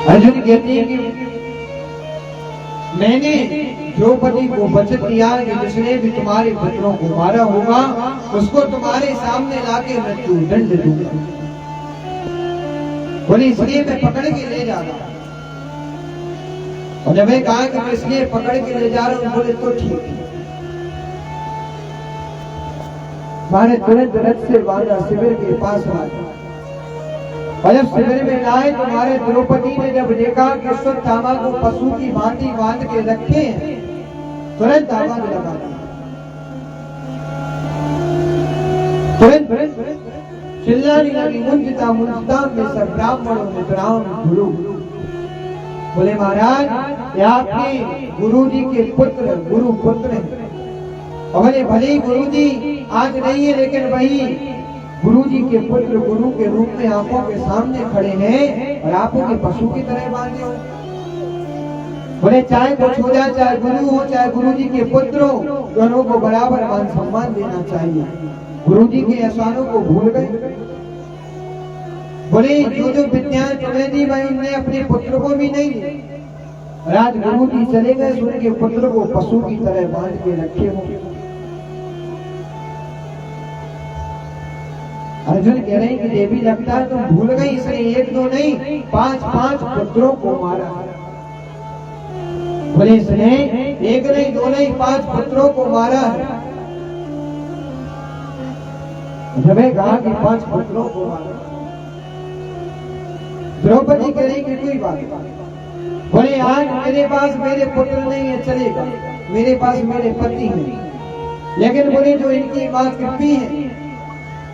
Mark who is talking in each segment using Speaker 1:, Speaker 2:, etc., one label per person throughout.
Speaker 1: अर्जुन कहते हैं कि मैंने द्रौपदी को वचन दिया कि जिसने भी तुम्हारे पुत्रों को मारा होगा उसको तुम्हारे सामने लाके मृत्यु दंड दूंगा। बोले इसलिए मैं पकड़ के ले जा रहा हूं। और जब मैं कहा कि मैं इसलिए पकड़ के ले जा रहा हूं, बोले तो ठीक है। मारे तुरंत रथ से बांधा शिविर के पास आया। और जब शिविर में लाए तो हमारे द्रौपदी ने जब देखा कि अश्वत्थामा को पशु की भांति बांध के रखे हैं, तुरंत आवाज लगा दी। तुरंत चिल्लाने लगी, मुंजता मुंजता में सब ब्राह्मणों ने निद्राओं गुरु। बोले महाराज ये आपके गुरु जी के पुत्र गुरु पुत्र हैं। और बोले भले गुरु जी आज नहीं है, लेकिन वही गुरु जी के पुत्र गुरु के रूप में आंखों के सामने खड़े हैं और आपको के पशु की तरह बांधे हो। बोले चाहे कुछ हो जाए, चाहे गुरु हो चाहे गुरु जी के पुत्र हो, दोनों को बराबर मान सम्मान देना चाहिए। गुरु जी के एहसानों को भूल गए। बोले जो जो विद्याएं तुम्हें दी भाई उनने अपने पुत्र को भी नहीं दी। राज गुरु जी चले गए, उनके पुत्र को पशु की तरह बांध के रखे हो। अर्जुन कह रहे हैं कि देवी लगता है तुम भूल गई, इसने एक दो नहीं 5 पुत्रों को मारा। बोले इसने एक नहीं दो नहीं 5 पुत्रों को मारा है। जब कहा कि 5 पुत्रों को मारा, द्रौपदी कह रही कि कोई बात नहीं। बोले आज मेरे पास मेरे पुत्र नहीं है, चलेगा, मेरे पास मेरे पति नहीं, लेकिन बोले जो इनकी माँ कृपी है,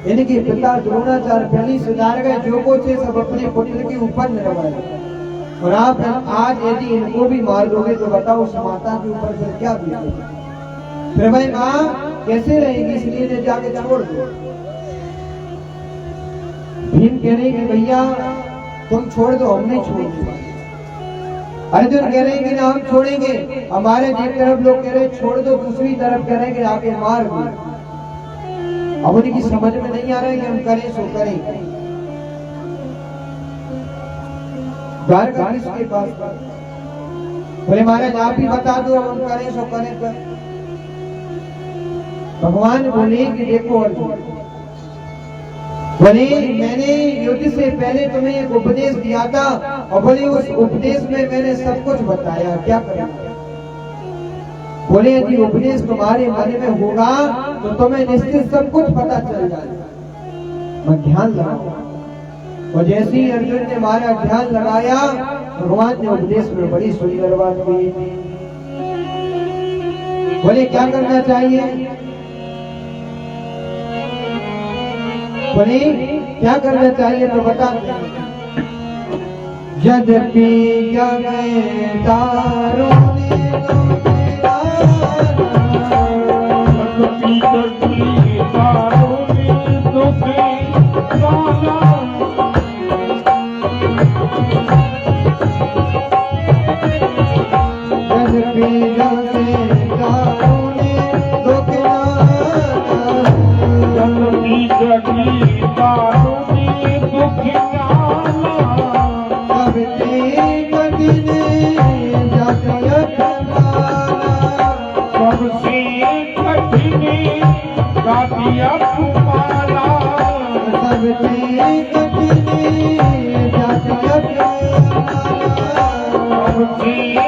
Speaker 1: इनके पिता द्रोणाचार्य पहले सुधार गए, जो कुछ है सब अपने पुत्र के ऊपर निर्भर। और आप आज यदि इनको भी मार दोगे तो बताओ उस माता के ऊपर फिर क्या बीतेगी। फिर भाई माँ कैसे रहेगी, इसलिए ने जाके छोड़ दो। भीम कह रहे कि भैया तुम छोड़ दो, हम नहीं छोड़ेंगे। अर्जुन कह रहे हैं कि ना हम छोड़ेंगे। हमारे एक तरफ लोग कह रहे छोड़ दो, दूसरी तरफ कह रहे हैं कि आके मार दो। अब उनकी समझ में नहीं आ रहा है कि हम करें सो करें। द्वारकाधीश के पास बोले महाराज आप ही बता दो, हम करें सो करें। भगवान बोले कि देखो अर्जुन, बोले मैंने युद्ध से पहले तुम्हें एक उपदेश दिया था और बोले उस उपदेश में मैंने सब कुछ बताया, क्या करें। बोले यदि उपदेश तुम्हारे मन में होगा तो तुम्हें निश्चित सब कुछ पता चल जाएगा। मैं ध्यान लगाऊंगा। और जैसे ही अर्जुन ने हमारा ध्यान लगाया, भगवान ने उपदेश में बड़ी सुंदर बात कही। बोले क्या करना चाहिए, बोले क्या करना चाहिए तो बता। यद्यपि तारों
Speaker 2: Yeah.